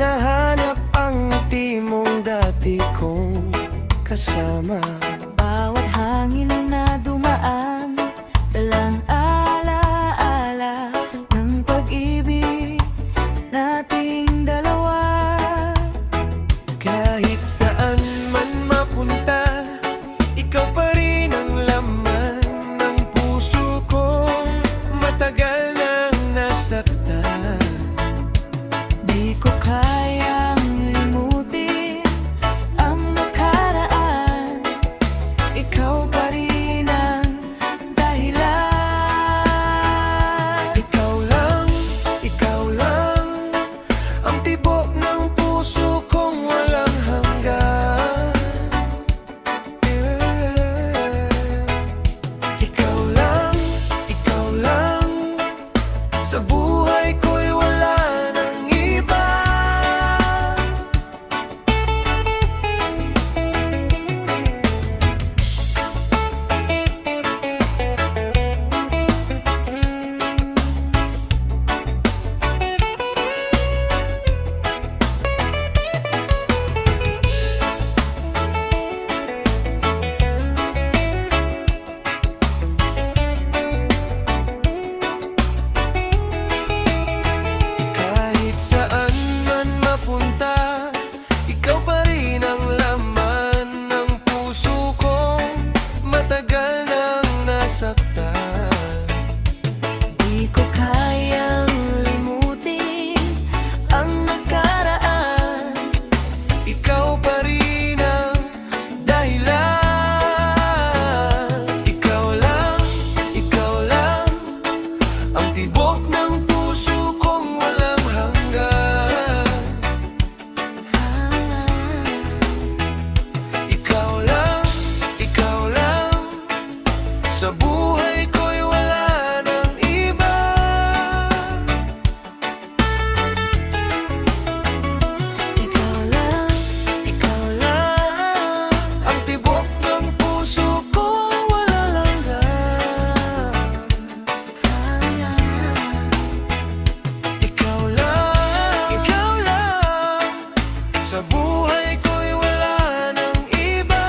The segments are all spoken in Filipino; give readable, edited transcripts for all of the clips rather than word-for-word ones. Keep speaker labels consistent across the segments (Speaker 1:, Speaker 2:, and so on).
Speaker 1: hinahanap ang ngiti mong dati kong kasama.
Speaker 2: Bawat hangin na dumaan, dalang alaala ng pag-ibig nating dalawa.
Speaker 1: Kahit saan man mapunta, ikaw pa rin ang laman ng puso kong matagal nang nasaktan.
Speaker 2: Di ko kayang limutin ang nakaraan, ikaw pa rin ang dahilan.
Speaker 1: Ikaw lang, ang tibok ng puso kong walang hanggan. Ikaw lang, sa buhay ko'y wala nang iba. Kahit saan man mapunta, ikaw pa rin ang laman ng puso kong matagal nang nasaktan.
Speaker 2: Di ko kayang limutin ang nakaraan,
Speaker 1: Ikaw pa rin ang dahilan. Ikaw lang, ang tibok ng puso kong walang hanggan. Ikaw lang, sa buhay ko'y wala nang iba.
Speaker 2: ikaw lang,
Speaker 1: Ang tibok ng puso ko walang hanggan. Ikaw lang, sa buhay ko'y wala nang iba.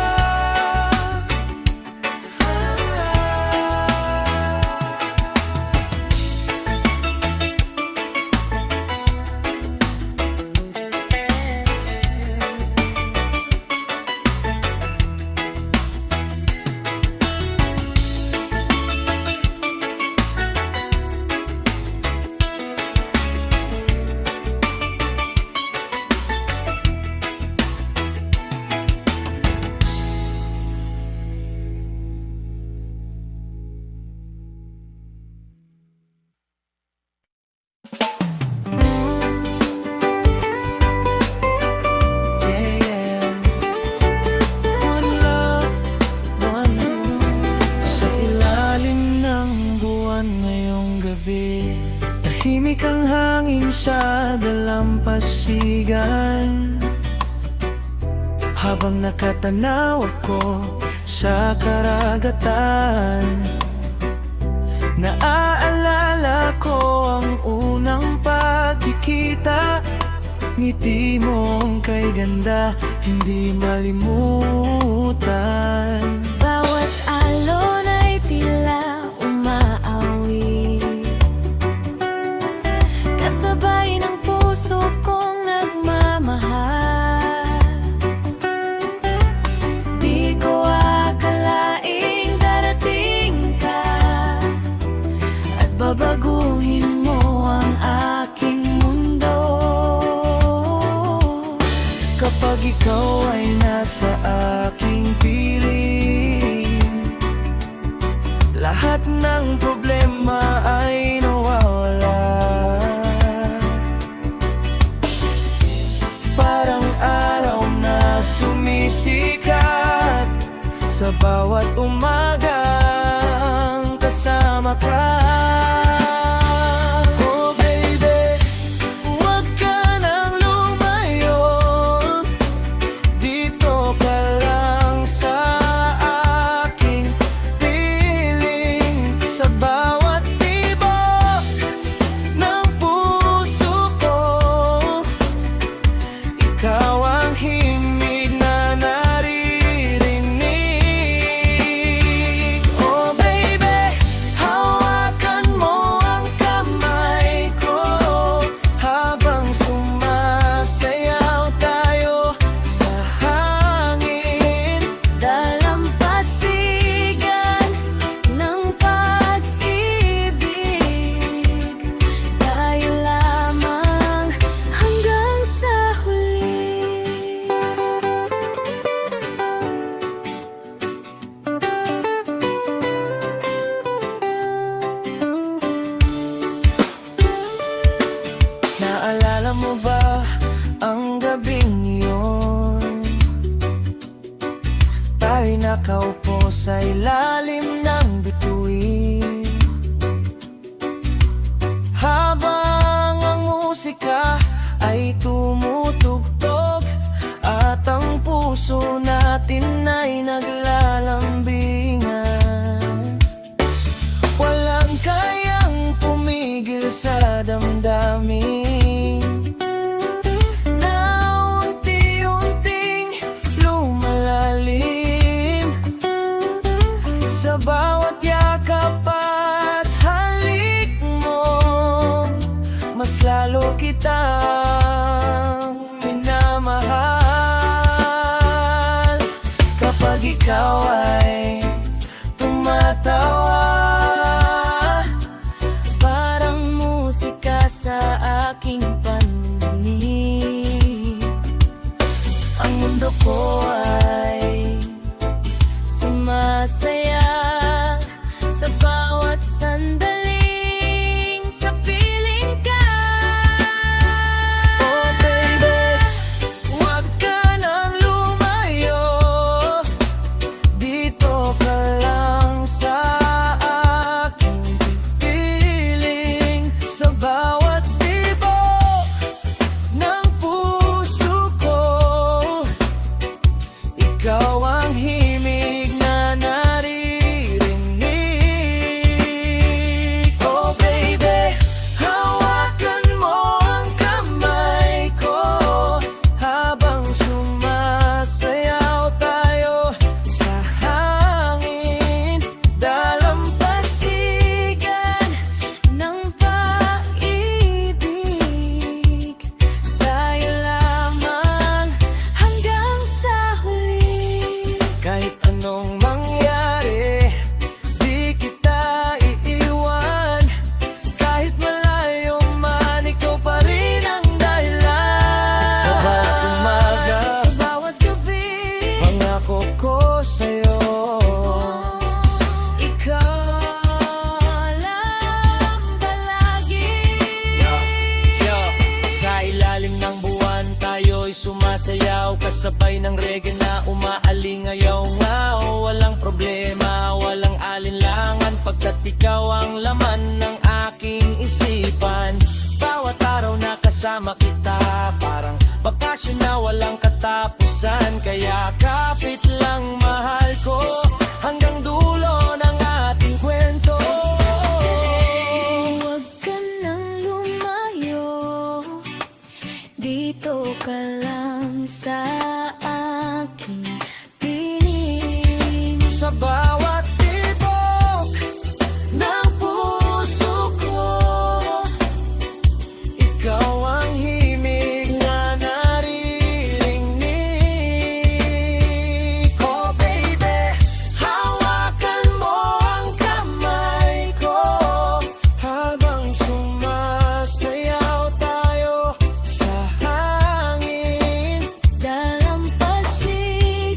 Speaker 2: one love, one
Speaker 1: Sa ilalim ng buwan ngayong gabi, tahimik ang hangin sa dalampasigan. Habang nakatanaw ako sa karagatan, naaalala ko ang unang pagkikita. Ngiti mong kay ganda, hindi malimutan.
Speaker 2: Bawat alon ay tila umaawi, kasabay ng puso kong nagmamahal. Di ko akalaing darating ka at babaguhin mo ang aking mundo.
Speaker 1: Kapag ikaw ay nasa aking piling, lahat ng problema ay nawawala. Parang araw na sumisikat sa bawat umagang kasama ka. Oh baby, huwag ka nang lumayo, dito ka lang sa aking piling. Sa bawat tibok ng puso ko, mo ba ang gabing iyon? Tayo'y nakaupo sa ilalim ng bituin, habang ang musika ay tumutugtog at ang puso natin ay naglalambingan. Walang kayang pumigil sa damdamin na unti-unting lumalalim. Sa bawat yakap at halik mo, mas lalo kitang minamahal. Kapag ikaw ay tumatawa,
Speaker 2: Parang musika sa aking pandinig.
Speaker 1: ang mundo ko
Speaker 2: Ay sumasaya sa bawat sandaling kapiling ka.
Speaker 1: Oh baby, huwag ka nang lumayo, dito ka lang sa aking piling. Sa bawat tibok ng puso ko, ikaw ang himig na naririnig. Oh baby, hawakan mo ang kamay ko habang sumasayaw tayo sa hangin.
Speaker 2: Dalampasigan ng pag-ibig, tayo lamang hanggang sa huli.
Speaker 1: Kahit anong mangyari, di kita iiwan. Kahit malayo man, ikaw pa rin ang dahilan. Sa bawat umaga,
Speaker 2: Sa bawat gabi,
Speaker 1: pangako ko sa'yo,
Speaker 2: ikaw lang palagi.
Speaker 1: Sa ilalim ng buwan, tayo'y sumasayaw kasabay ng reggae na umaalingayaw nga. Walang problema, walang alinlangan, pagkat ikaw ang laman ng aking isipan. Bawat araw na kasama kita, parang bakasyon na walang katapusan. Kaya kapit lang mahal ko, hanggang dulo ng ating kwento.
Speaker 2: Huwag ka nang lumayo, dito ka lang sa aking piling.
Speaker 1: Sa bawat tibok ng puso ko, ikaw ang himig na naririnig. Oh baby, hawakan mo ang kamay ko habang sumasayaw tayo sa hangin.
Speaker 2: Dalampasigan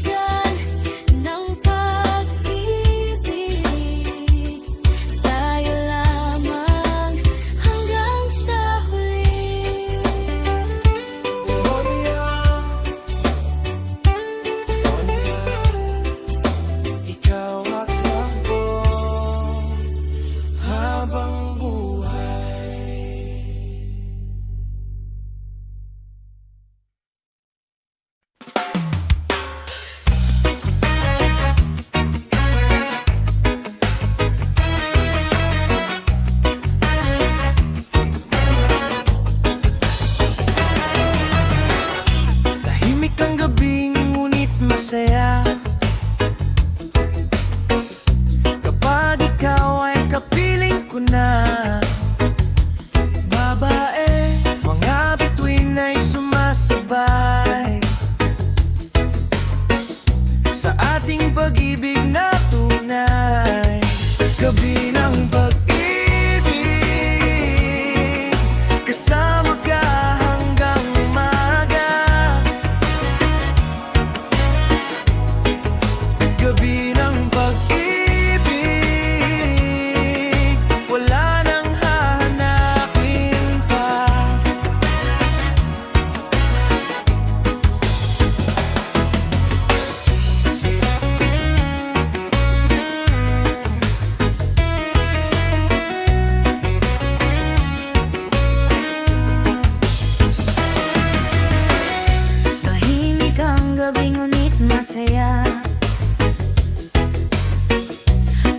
Speaker 2: masaya.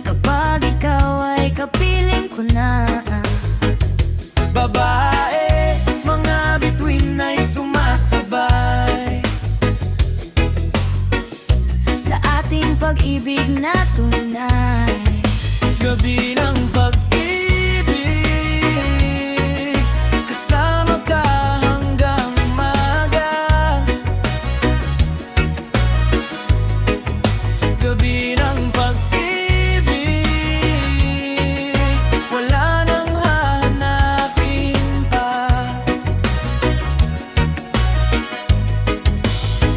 Speaker 2: Kapag ikaw ay kapiling ko na,
Speaker 1: Babae, mga bituin ay sumasabay
Speaker 2: sa ating pag-ibig na tunay.
Speaker 1: Gabi ng pag-ibig, kasama ka hanggang umaga. Gabi ng pag-ibig, wala nang hahanapin pa.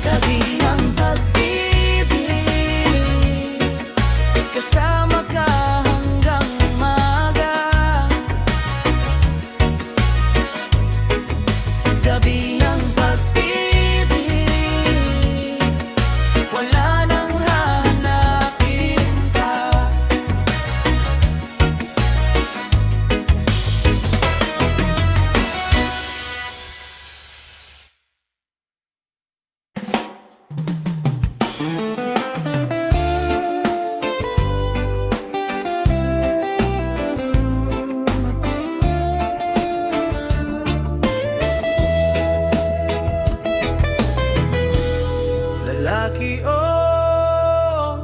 Speaker 2: Gabi ng pag-ibig, kasama ka hanggang umaga. Gabi ng pag-ibig, wala nang hahanapin pa.
Speaker 1: Lalaki, oh,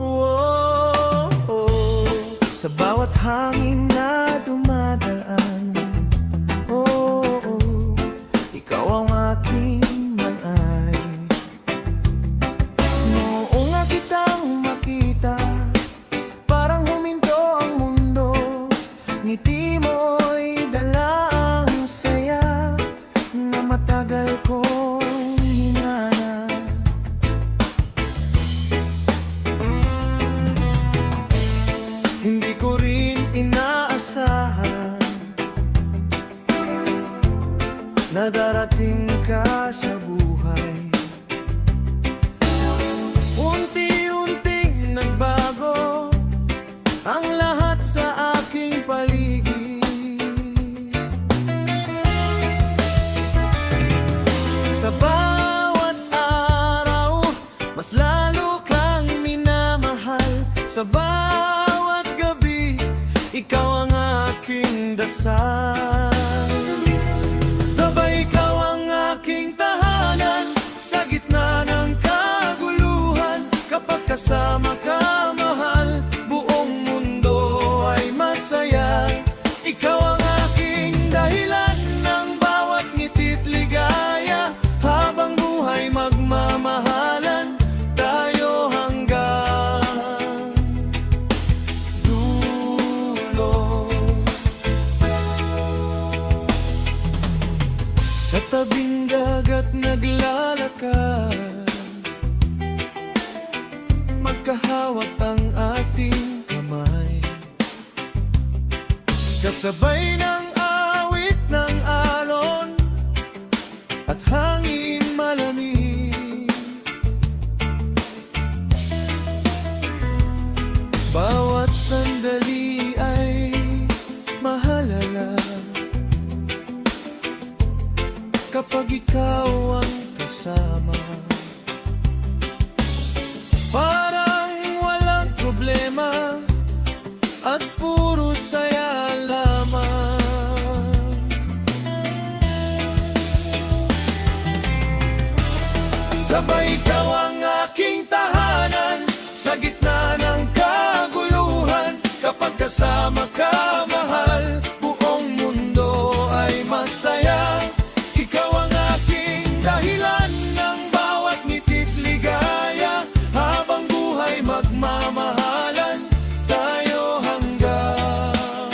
Speaker 1: oh, oh, sa bawat hangin na dumadaan, oh, oh, ikaw ang aking malay. Noong nga kitang makita, parang huminto ang mundo. Ngiti mo'y dala ang saya na matagal kong hinanap. Hindi ko rin inaasahan na darating ka sa buhay. Unti-unting nagbago ang lahat sa aking paligid. Sa bawat araw, mas lalo kang minamahal. Sa bawat gabi, ikaw ang aking dasal. Sabay ikaw ang aking tahanan sa gitna ng kaguluhan. Kapag kasama ka, mahal, buong mundo ay masaya. Ikaw ang aking dahilan ng bawat ngiti't ligaya. Habang buhay magmamahalan tayo hanggang dulo. Sa tabing dagat naglalakad, magkahawak ang ating kamay. Kasabay ng awit ng alon at hangin malamig. Bawat sandali ay mahalala kapag ikaw ang kasama. Parang walang problema at puro saya lamang. Sabay ikaw ang aking tahanan sa gitna ng kaguluhan. Kapag kasama ka, mahal, buong mundo ay masaya. Ikaw ang aking dahilan ng bawat ngiti't ligaya. Habang buhay magmamahalan tayo hanggang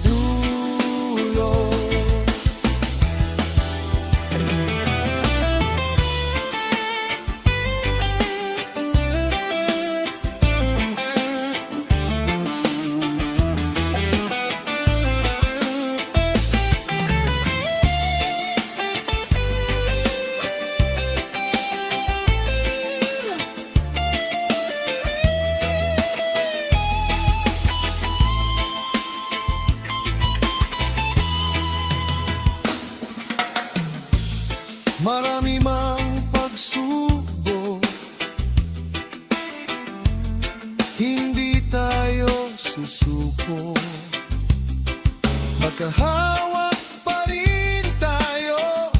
Speaker 1: dulo. Marami mang pagsubok
Speaker 3: puso ko. Magkahawak pa rin tayo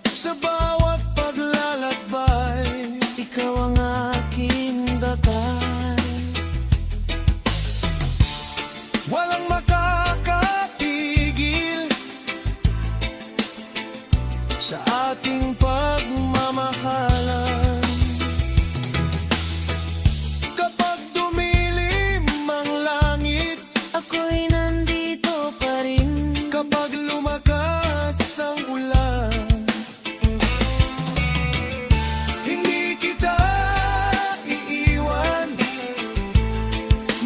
Speaker 3: sa bawat paglalakbay.
Speaker 2: Ikaw ang aking dakal.
Speaker 3: Walang makakatigil sa ating pagmamahalan. Kapag dumilim ang langit,
Speaker 2: Ako'y nandito pa rin.
Speaker 3: kapag lumakas ang ulan, hindi kita iiwan.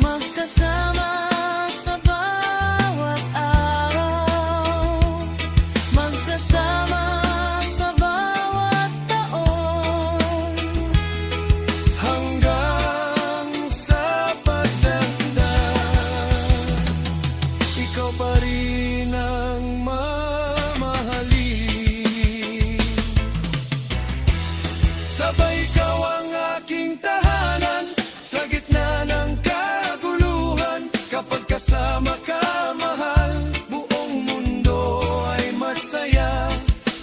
Speaker 2: Magkasama sa bawat araw. Magkasama sa bawat taon.
Speaker 3: Hanggang sa pagtanda, ikaw pa rin ang mamahalin. Sabay ikaw ang aking tahanan sa gitna ng kaguluhan. Kapag kasama ka, mahal, buong mundo ay masaya.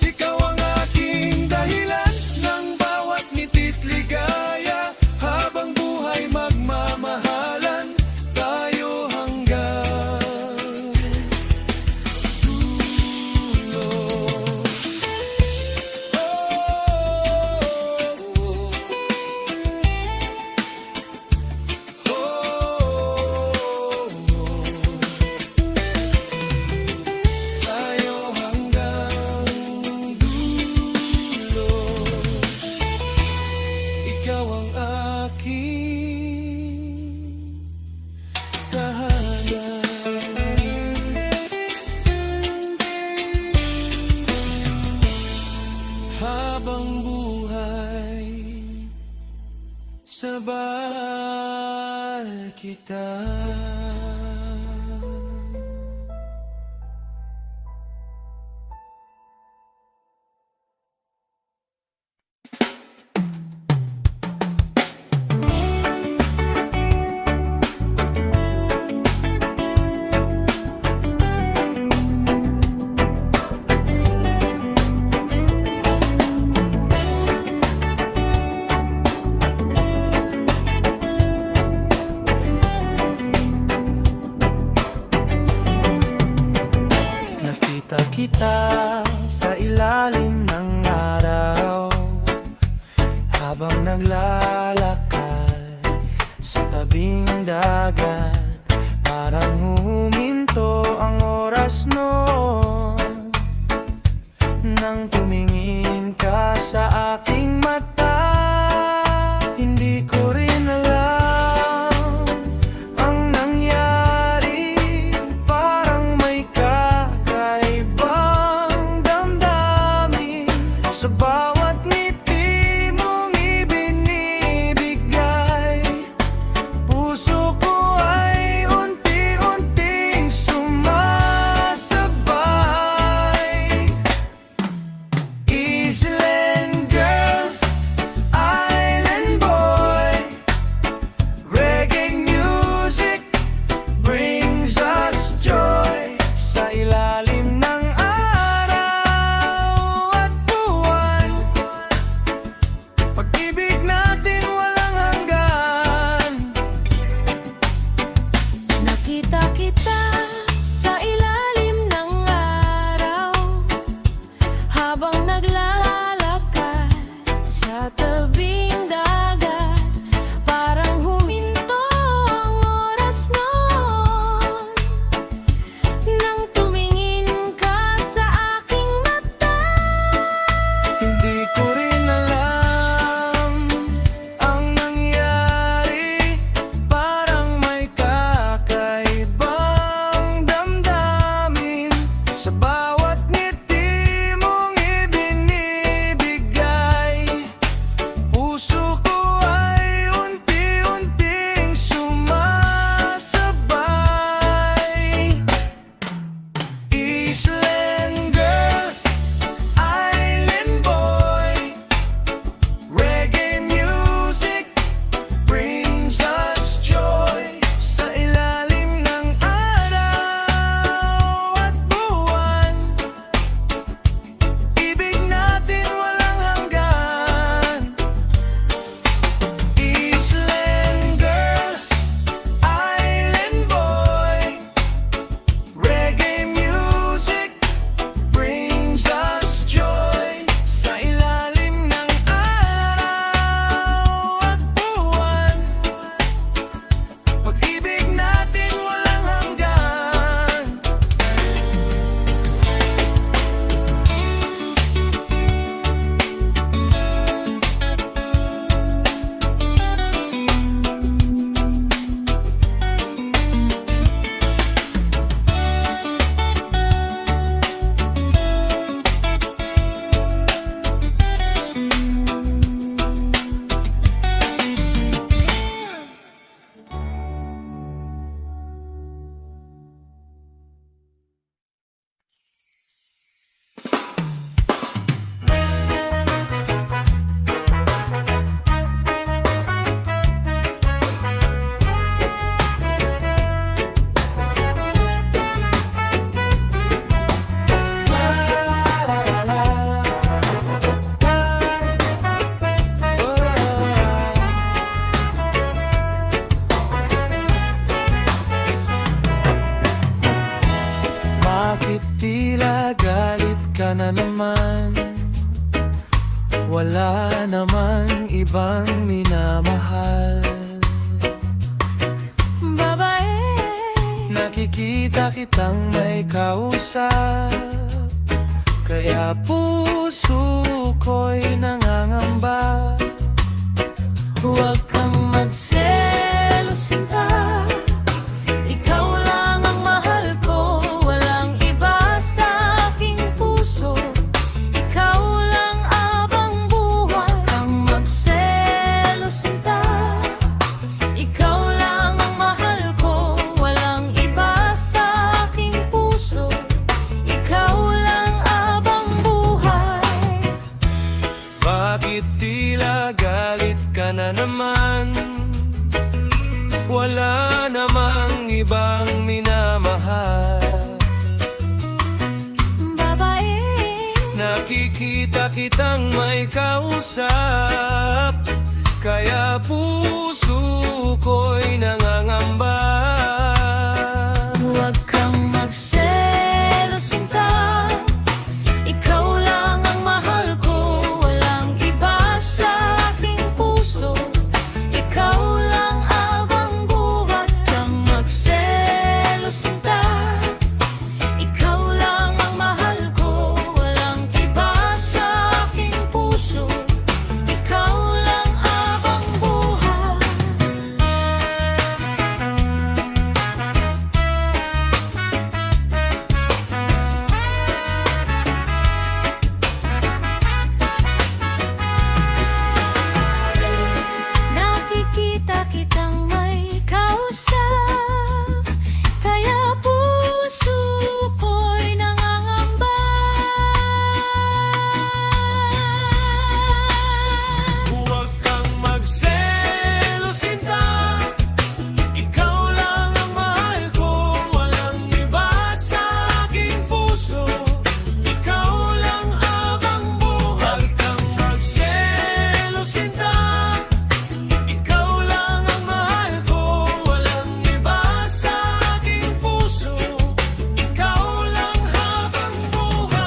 Speaker 3: Ikaw ang aking dahilan ng bawat ngiti't ligaya. Habang buhay magmamahalan tayo hanggang dulo. Tayo hanggang dulo. Ikaw ang aking tahanan. Habang buhay, sabal kita. Nakita kita sa ilalim ng araw, habang naglalakad sa tabing dagat. Parang huminto ang oras noon nang tumingin ka sa aking mata. Hindi ko rin alam ang nangyari. Parang may kakaibang damdamin sa bawat ngiti mong ibinibigay. Puso ko ay unti-unting sumasabay. Easyland girl, island boy, reggae music brings us joy. Sa ilalim ng araw at buwan, pag-ibig natin walang hanggan.
Speaker 2: Nakita kita sa ilalim ng araw, habang naglalakad sa tabing dagat. Parang huminto ang oras noon nang tumingin ka sa aking mata.
Speaker 3: Hindi ko rin alam ang nangyari. Parang may kakaibang damdamin sa bawat ngiti mong ibinibigay. ka na naman. Wala namang ibang minamahal.
Speaker 2: Babae,
Speaker 3: Nakikita kitang may kausap, kaya puso ko'y nangangamba.
Speaker 2: huwag kang magselos, sinta. Ikaw lang ang mahal ko, walang iba sa aking puso. Ikaw lang abang buhay. Kang magselos, sinta. Ikaw lang ang mahal ko, walang iba sa aking puso. Ikaw lang abang buhay.
Speaker 3: Bakit tila galit ka na naman? Wala namang ibang minamahal.
Speaker 2: Babae,
Speaker 3: Nakikita kitang may kausap, kaya puso ko'y nangangamba.
Speaker 2: huwag kang magselos, sinta. Ikaw lang ang mahal ko, walang iba sa aking puso. Ikaw lang abang buhay. Kang magselos, sinta. Ikaw lang ang mahal ko, walang iba sa aking puso. Ikaw lang abang buhay. Nakikita kitang may kausap, kaya puso ko'y nangangamba.
Speaker 3: Huwag kang magselos, sinta. Ikaw lang ang mahal ko, walang iba sa aking puso. Ikaw lang abang buhay. Huwag kang magselos, sinta. Ikaw lang ang mahal ko, walang iba sa aking puso. Ikaw lang habang buhay.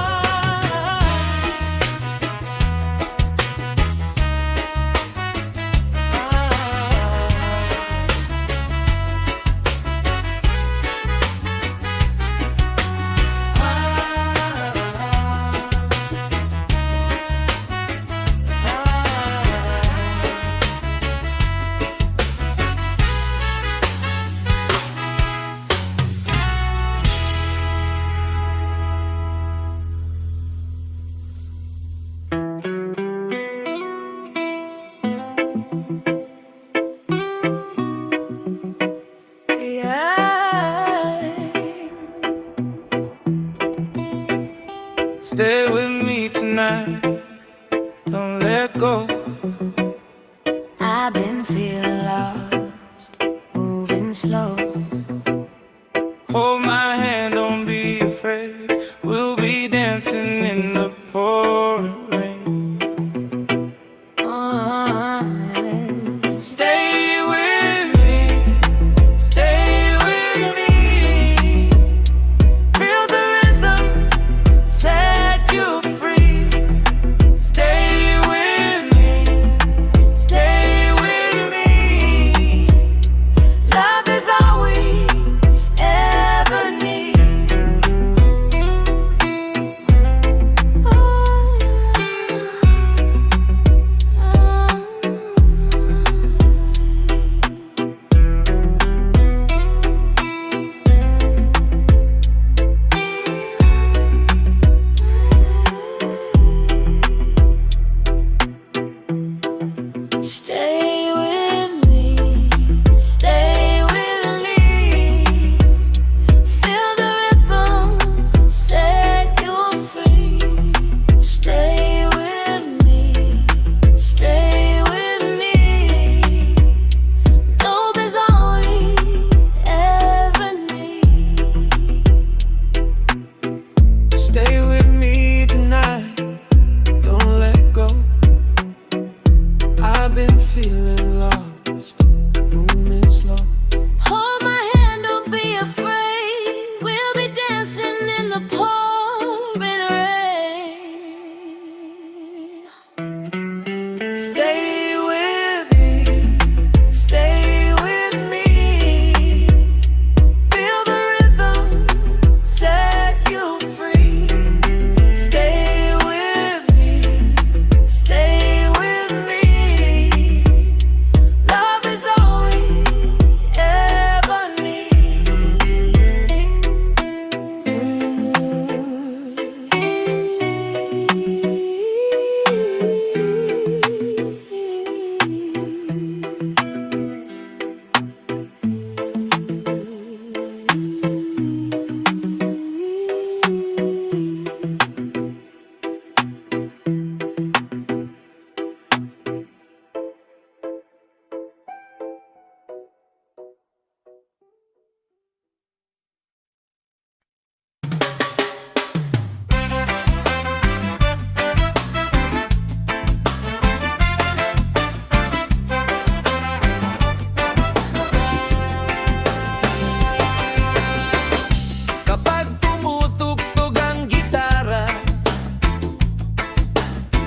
Speaker 3: Stay with me tonight, don't let go.
Speaker 2: I've been feeling lost, moving slow.
Speaker 3: Hold my hand, don't be afraid. We'll be dancing in the pouring rain. Stay with me, stay with me. Feel the rhythm, set you free. Stay with me,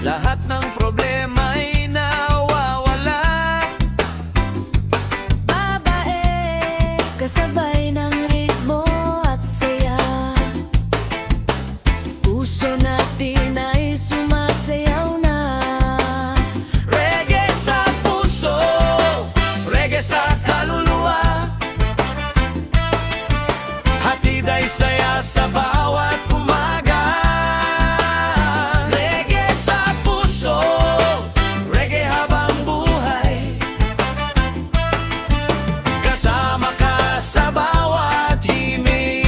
Speaker 1: lahat ng problema'y nawawala.
Speaker 2: Babae, kasabay ng ritmo at saya. Puso natin ay sumasayaw na.
Speaker 1: Reggae sa puso, reggae sa kaluluwa, hatid ay saya sa bawat umaga. Reggae sa puso, reggae habang buhay, kasama ka sa bawat himig.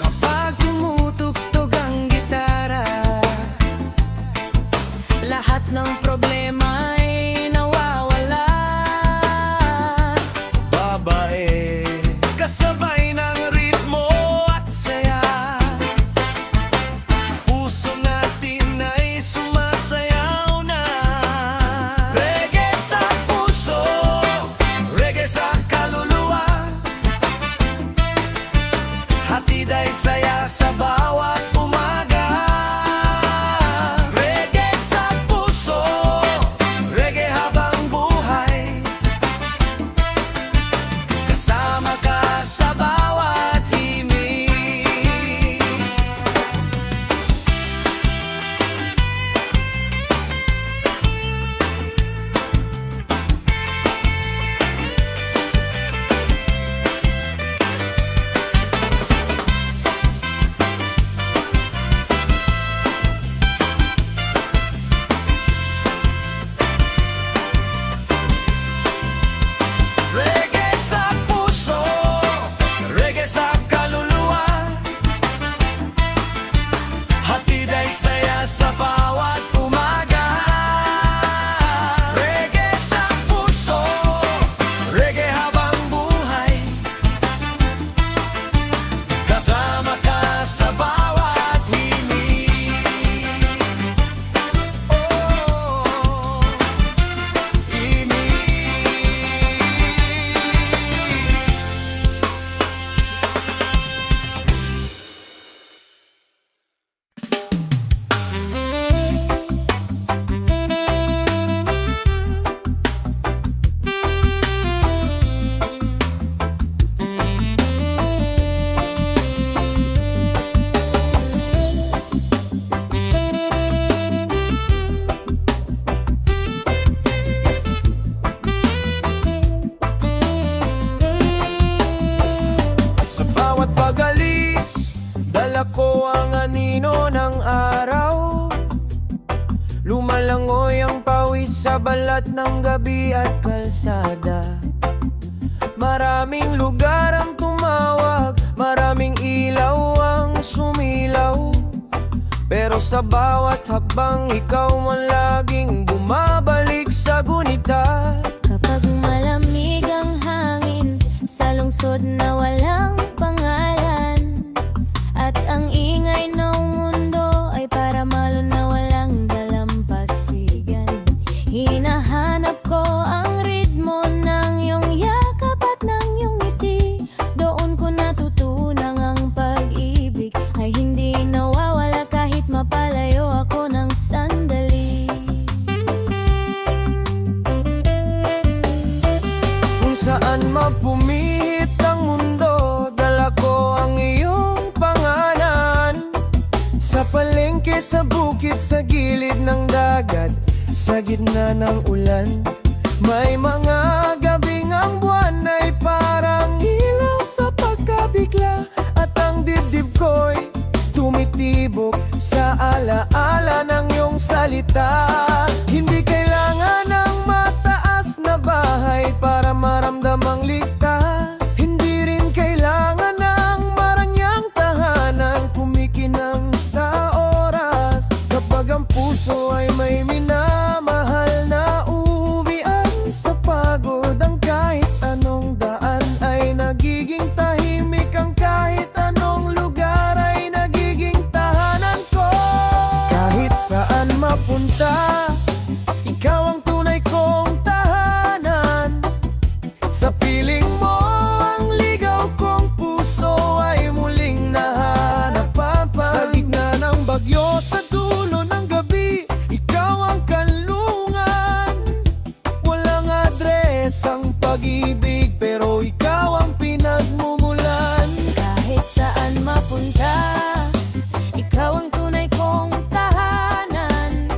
Speaker 2: Kapag tumutugtog ang gitara, lahat ng problema ay nawawala.
Speaker 1: Babae, kasabay ng ritmo at saya, puso natin ay sumasayaw na. Reggae sa puso, reggae sa kaluluwa, hatid ay saya sa bawat umaga. Reggae sa puso, reggae habang buhay, kasama ka sa bawat himig. Reggae sa puso, reggae sa kaluluwa, hatid ay saya sa bawat umaga. Reggae sa puso, reggae habang buhay, kasama ka sa bawat himig. Oh, himig. Sa bawat pag-alis, dala ko ang anino ng araw. Lumalangoy ang pawis sa balat ng gabi at kalsada. Maraming lugar ang tumawag, maraming ilaw ang sumilaw, pero sa bawat hakbang ikaw man laging bumabalik sa gunita.
Speaker 4: Kapag malamig ang hangin sa lungsod na walang pangalan, at ang ingay ng mundo ay para malo na walang dalampasigan, hinahanap ko ang ritmo ng iyong yakap at ng iyong ngiti. Doon ko natutunan ang pag-ibig ay hindi nawawala kahit mapalayo ako ng sandali.
Speaker 1: Kung saan mapumihit ang mundo, dala ko ang iyong pangalan. Sa palengke, sa bukid, sa gilid ng dagat, sa gitna ng ulan, may mga gabing ang buwan ay parang ilaw sa pagkabigla, at ang dibdib ko'y tumitibok sa alaala ng iyong salita. Hindi kailangan ng mataas na bahay para maramdamang ligtas, hindi rin kailangan ng maranyang tahanan kumikinang sa oras. Kapag ang puso ay may minamahal na uwian sa pagod, ang kahit anong daan ay nagiging tahimik, ang kahit anong lugar ay nagiging tahanan ko. Kahit saan mapunta, Madresang pag-ibig pero ikaw ang pinagmumulan.
Speaker 4: Kahit saan mapunta, ikaw ang tunay kong tahanan.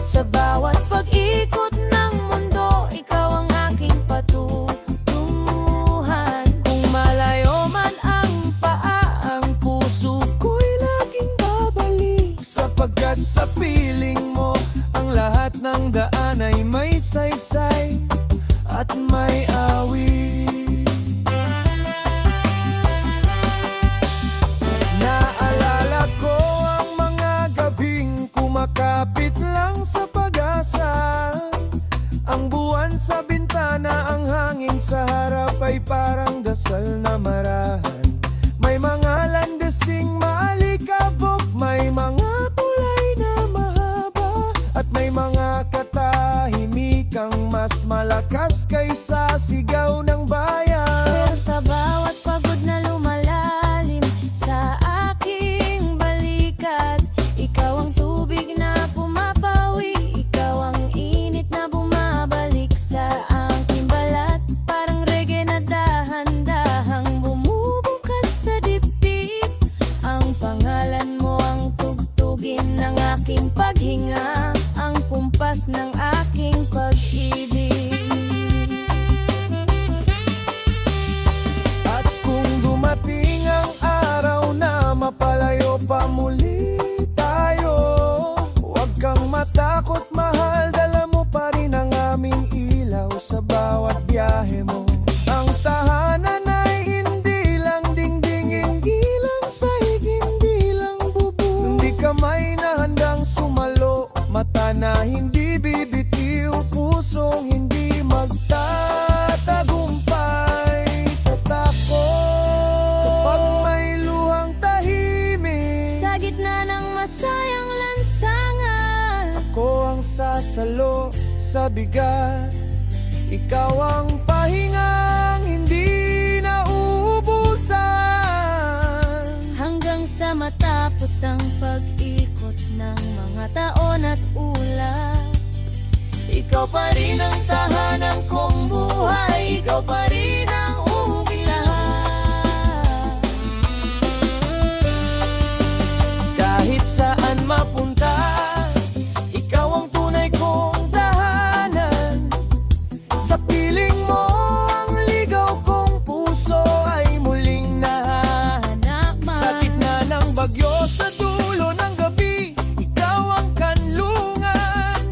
Speaker 4: Sa bawat pag-ikot ng mundo, ikaw ang aking patutunguhan. Kung malayo man ang paa, ang puso ko'y laging babalik.
Speaker 1: Sapagkat sa piling mo, ang lahat ng daan ay may saysay at may awit. Naalala ko ang mga gabing kumakapit lang sa pag-asa. Ang buwan sa bintana, ang hangin sa harap ay parang dasal na marahan. May mga landasing maalikabok, may mga kulay na mahaba, at may mga katahimikang mas malakas kaysa sigaw ng bayan.
Speaker 4: Pero sa bawat pagod na lumalalim sa aking balikat, ikaw ang tubig na pumapawi, ikaw ang init na bumabalik sa aking balat. Parang reggae na dahan-dahang bumubukas sa dibdib. Ang pangalan mo ang tugtugin ng aking paghinga, ang kumpas ng aking pag-ibig.
Speaker 1: At kung dumating ang araw na mapalayo pa muli tayo, huwag kang matakot mahal, dala mo pa rin ang aming ilaw sa bawat biyahe mo. Ang tahanan ay hindi lang dingding, hindi lang sahig, hindi lang bubong. Hindi kamay na handang sumalo, mata na hindi bibitiw, pusong hindi magtatagumpay sa takot. Kapag may luhang tahimik,
Speaker 4: Sa gitna ng masayang lansangan,
Speaker 1: ako ang sasalo sa bigat. Ikaw ang pahingang hindi nauubusan.
Speaker 4: hanggang sa matapos ang pag-ikot ng mga taon at ulap.
Speaker 1: Ikaw pa rin ang tahanan kong buhay, ikaw pa rin ang uging lahat. Kahit saan mapunta, ikaw ang tunay kong tahanan. Sa piling mo, ang ligaw kong puso ay muling nahahanap.
Speaker 4: Hanap
Speaker 1: Sa
Speaker 4: man
Speaker 1: gitna ng bagyo, sa dulo ng gabi, ikaw ang kanlungan.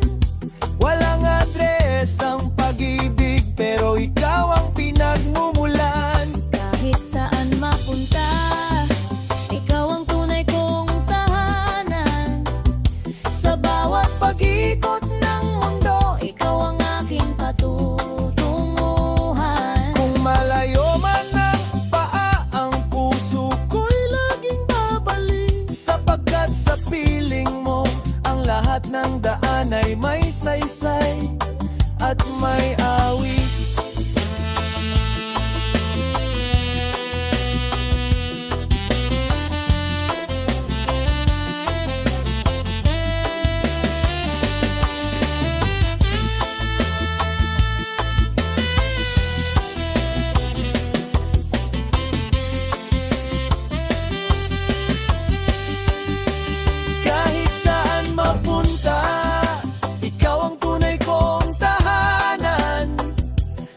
Speaker 1: Walang adres ang pag-ibig, pero ikaw ang pinagmumulan.
Speaker 4: kahit saan mapunta, ikaw ang tunay kong tahanan. Sa bawat pag-ikot ng mundo, ikaw ang aking patutunguhan.
Speaker 1: Kung malayo man ang paa, ang puso ko'y laging babalik. Sapagkat sa piling mo, ang lahat ng daan ay may saysay at may awit. Kahit saan mapunta, ikaw ang tunay kong tahanan.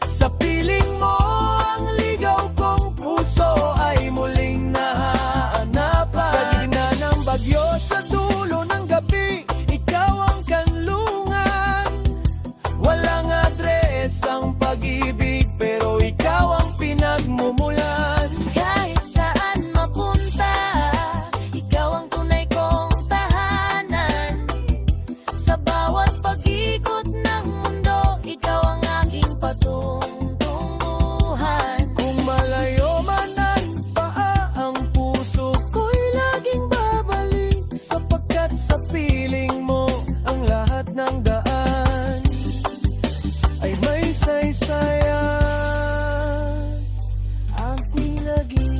Speaker 1: Sa piling mo, ang ligaw kong puso ay muling nahahanapan. Sa gitna ng bagyo, sa dulo ng gabi, ikaw ang kanlungan. Walang adres ang pag-ibig, pero ikaw ang pinagmumulan.
Speaker 4: Kahit saan mapunta, ikaw ang tunay kong tahanan. Sa bawat pag-ikot ng mundo, ikaw ang aking patutunguhan.
Speaker 1: Kung malayo man ang paa, ang puso ko'y laging babalik. Sapagkat sa piling mo, ang lahat ng daan ay may saysayan ang pinag-ibig.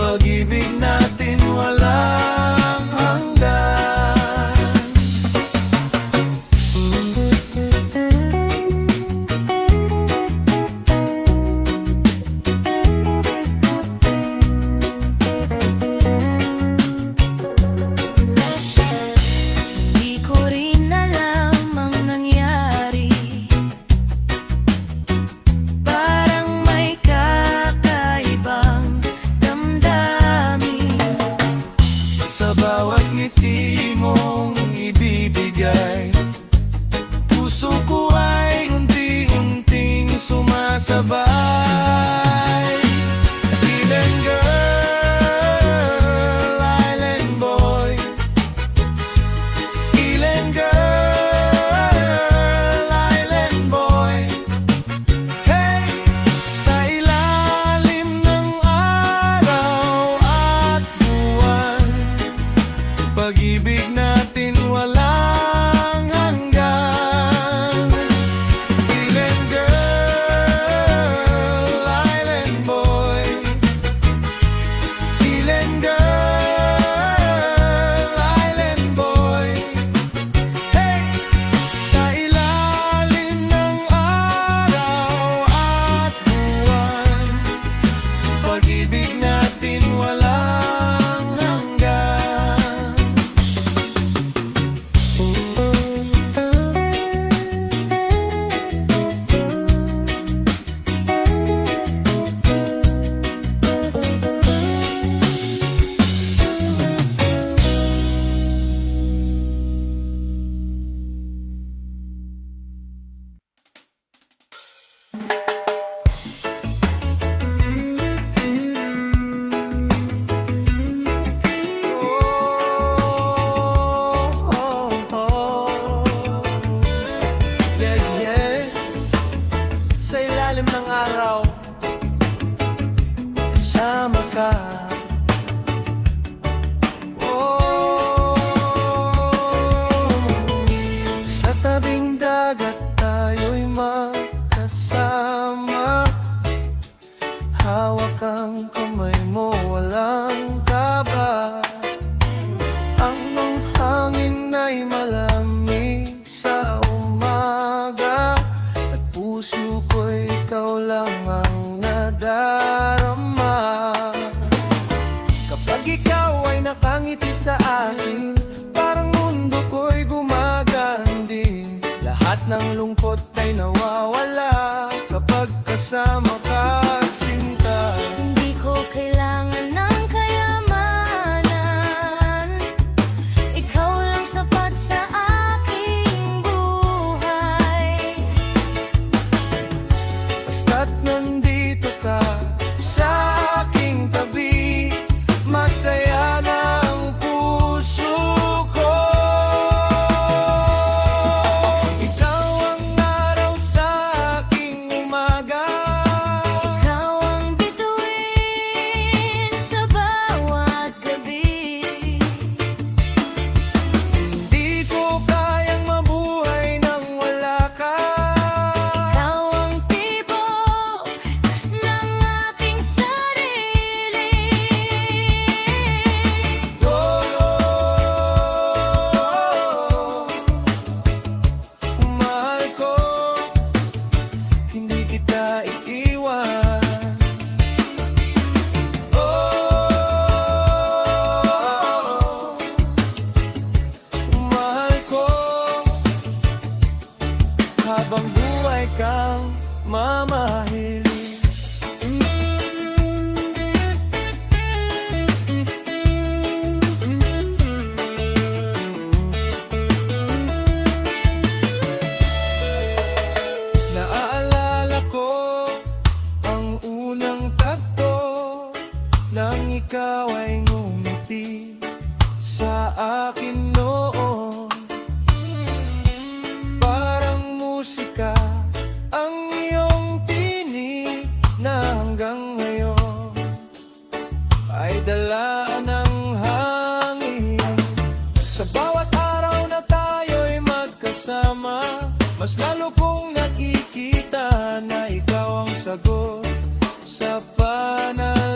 Speaker 3: pag-ibig natin walang hanggan.
Speaker 2: Di ko rin alam ang nangyari. Parang may kakaibang damdamin.
Speaker 3: Sa bawat ngiti mong ibibigay, puso ko ay unti-unting sumasabay. Island girl, island boy, island girl, island boy. Hey! Sa ilalim ng araw at buwan, pag-ibig natin walang hanggan. Island girl, island boy, island girl, island boy. Hey! Sa ilalim ng araw at buwan, pag-ibig natin walang hanggan. Yeah, yeah. Sa ilalim ng araw, kasama ka. Oh, sa tabing dagat tayo'y magkasama. Hawak ang kamay mo, walang kaba. Ang hangin ay malamig sa umaga, at puso ko'y ikaw lang ang nadarama. Kapag ikaw ay nakangiti sa akin, parang mundo ko'y gumaganding. Lahat ng lungkot ay nawawala kapag kasama ka, sinta.
Speaker 4: Hindi ko kailangan ng kayamanan. Ikaw lang sapat sa aking buhay.
Speaker 3: Basta't nandito ka sa aking tabi, masaya na ang puso ko. Ikaw ang araw sa aking umaga,
Speaker 4: Ikaw ang bituin sa bawat gabi.
Speaker 3: di ko kayang mabuhay nang wala ka.
Speaker 4: Ikaw ang tibok ng aking sarili.
Speaker 3: Mahal ko, hindi kita iiwan. Mahal ko, habang buhay kang mamahalin. Naaalala ko ang unang tagpo nang ikaw ay ngumiti sa akin noon. Parang musika ang iyong tinig na hanggang ngayon ay dala ng hangin. Sa bawat araw na tayo'y magkasama, mas lalo kong nakikita na ikaw ang sagot sa panalangin.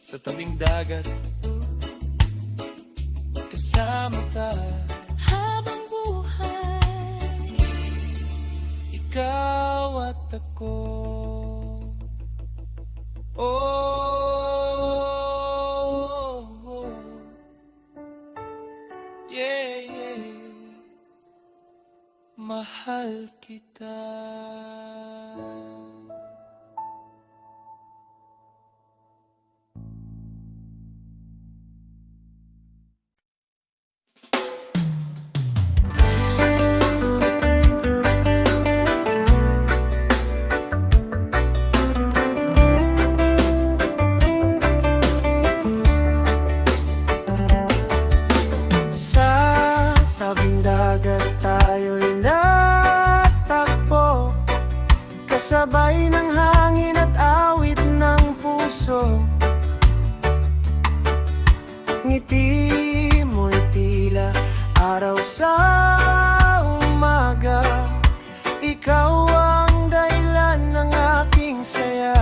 Speaker 3: sa tabing dagat, kasama ka.
Speaker 4: Habang buhay,
Speaker 3: Ikaw at ako. Oh, yeah, yeah. Mahal kita. Sa tabing dagat tayo'y natagpo, kasabay ng hangin at awit ng puso. Ngiti mo'y tila araw sa umaga, ikaw ang dahilan ng aking saya.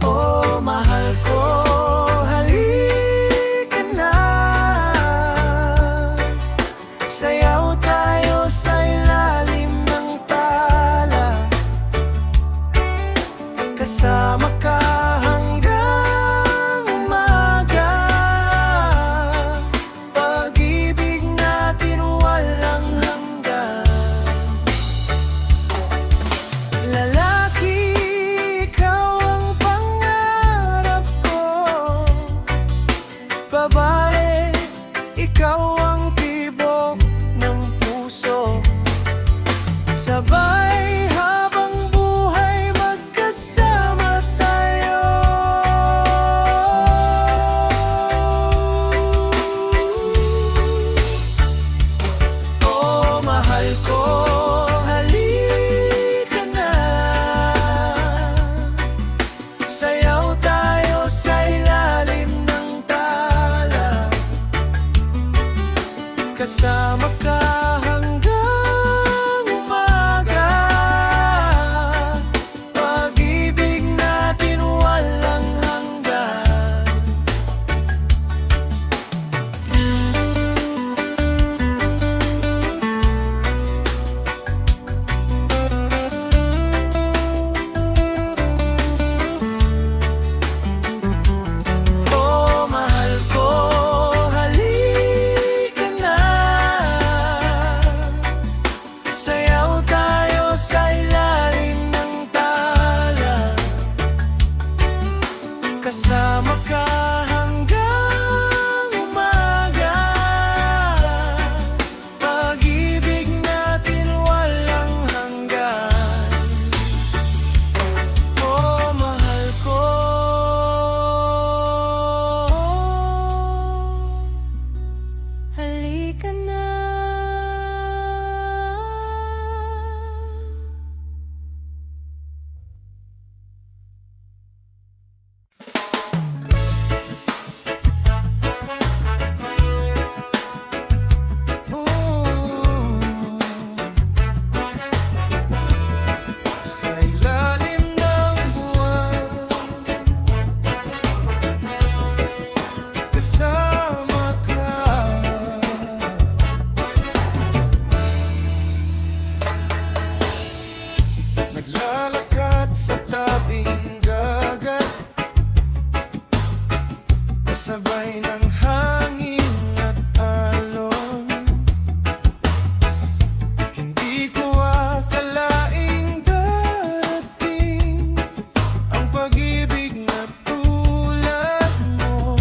Speaker 3: Oh, mahal ko, halika na. Sayaw tayo sa ilalim ng tala, kasama ka hanggang umaga. Pag-ibig natin walang hanggan. Lalaki, ikaw ang pangarap ko. Babae, ikaw ang tibok ng puso. Sabay habang buhay magkasama tayo. Oh, mahal ko, halika na. Sayaw tayo sa ilalim ng tala, kasama ka hanggang umaga. Pag-ibig natin walang hanggan. Oh, mahal ko, halika na. Sayaw tayo sa ilalim ng tala, kasama ka hanggang umaga. Pag-ibig natin walang hanggan. Oh, mahal ko,
Speaker 4: halika na.
Speaker 3: sa ilalim ng buwan, kasama ka. Naglalakad sa tabing dagat, kasabay ng hangin at alon. Hindi ko akalaing darating ang pag-ibig na tulad mo.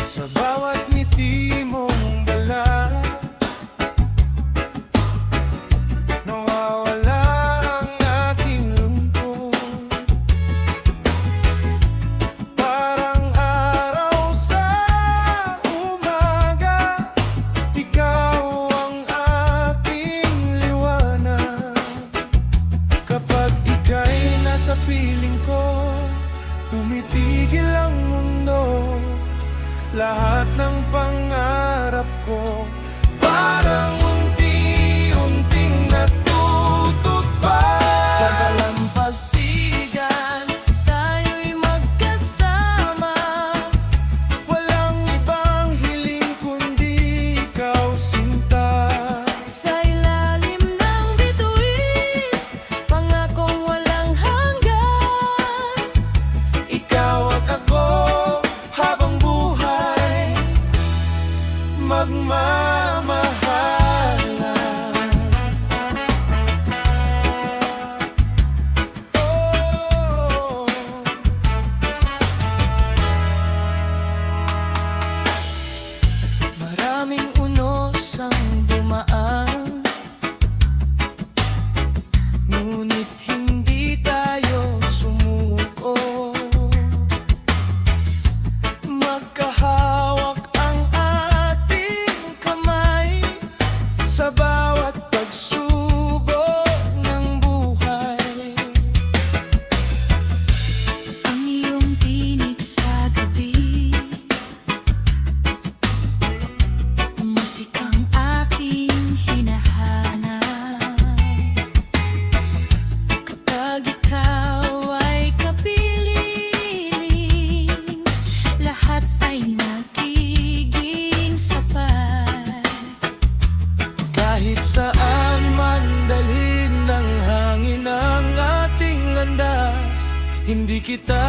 Speaker 3: Sa bawat ngiti mong dala, nawawala ang aking lungkot. Parang araw sa umaga, ikaw ang aking liwanag. Kapag ika'y nasa piling ko, tumitigil ang mundo. Lahat ng pangarap ko parang unti-unting natutupad. Sa dalampasigan Hindi kita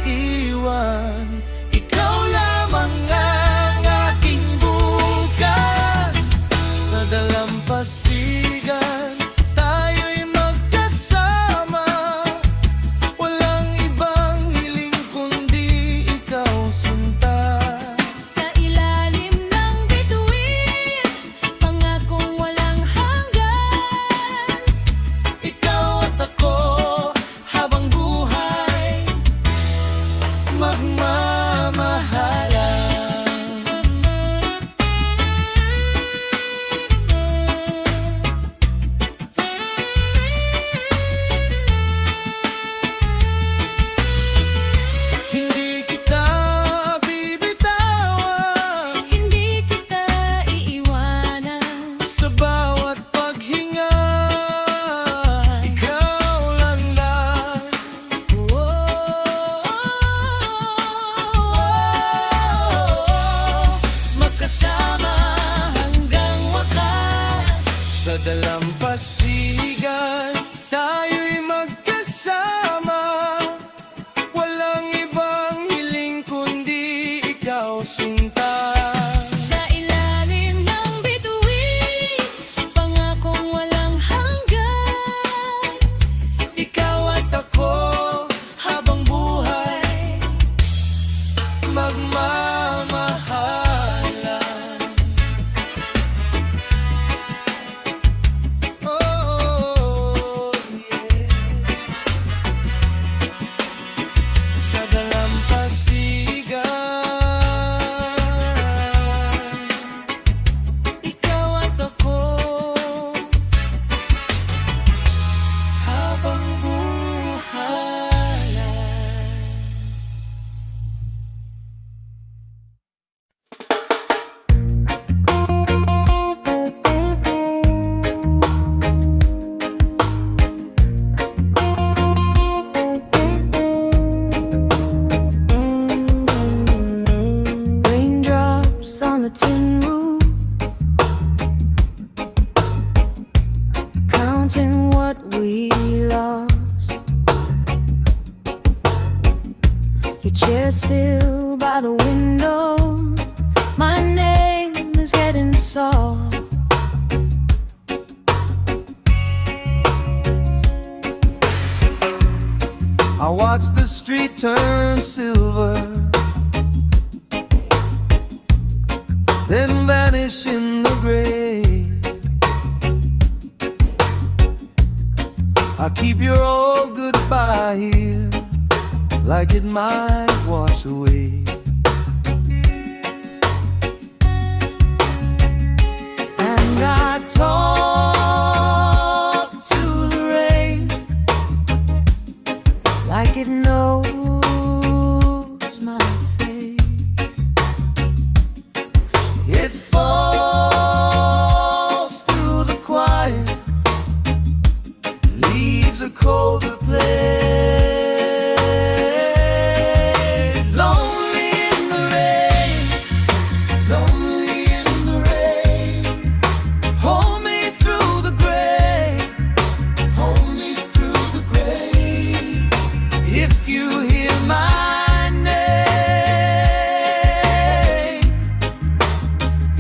Speaker 3: iiwan, ikaw lamang ang aking bukas. Sa dalampasigan tayo'y magkasama, walang ibang hiling kundi ikaw sinta.
Speaker 4: Sa ilalim ng bituin, pangakong walang hanggan.
Speaker 3: Ikaw at ako habang buhay magmamahalan. Hindi kita bibitawan
Speaker 4: Hindi kita iiwanan.
Speaker 3: sa bawat paghinga. Ikaw lang lang.
Speaker 4: Magkasama hanggang wakas.
Speaker 3: Sa dalampasigan tayo'y magkasama, walang ibang hiling kundi ikaw sinta.
Speaker 4: Sa ilalim ng bituin, pangakong walang hanggan.
Speaker 3: Ikaw at ako habang buhay magmamahalan. Oh, yeah. Sa dalampasigan ikaw at ako habang buhay.
Speaker 2: Raindrops on the tin roof, counting what we lost. Your chair still by the window, my name is getting soft.
Speaker 3: I watch the street turn silver, then vanish in the gray. I keep your old goodbye here, like it might wash away.
Speaker 2: And I talk to the rain like it knows my face.
Speaker 3: It falls through the quiet, leaves a colder place. Lonely in the rain, lonely in the rain. Hold me through the gray, hold me through the gray. If you hear my name,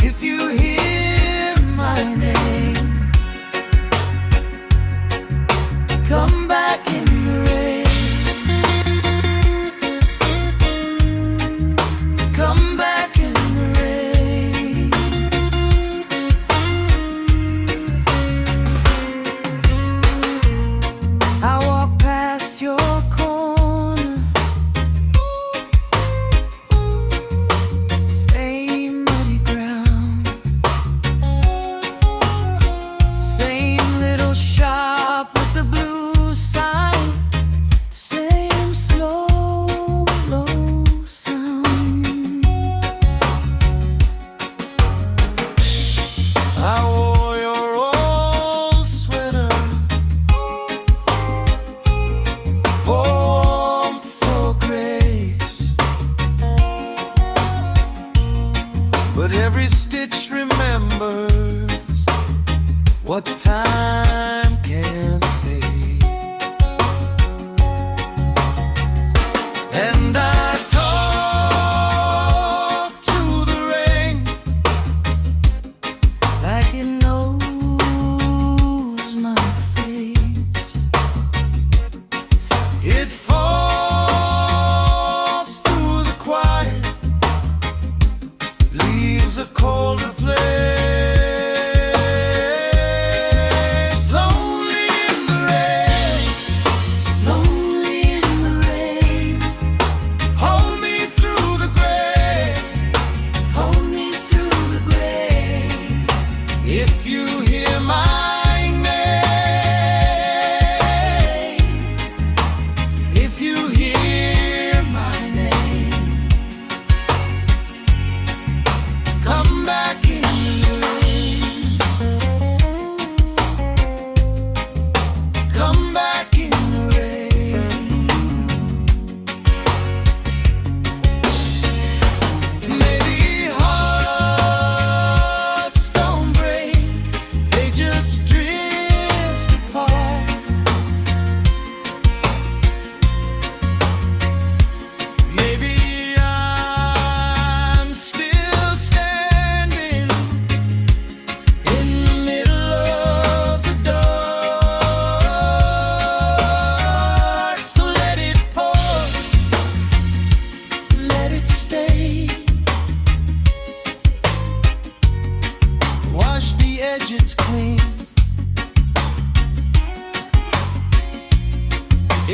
Speaker 3: if you hear my name, come back in the rain.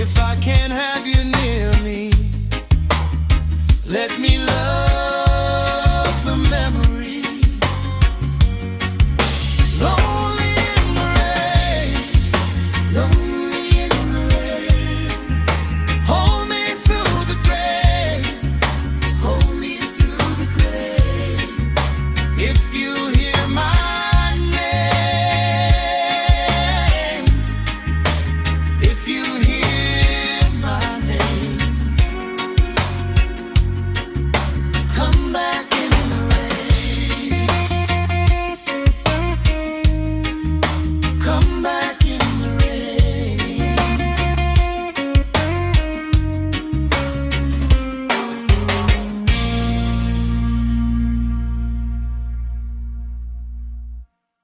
Speaker 3: If I can't have you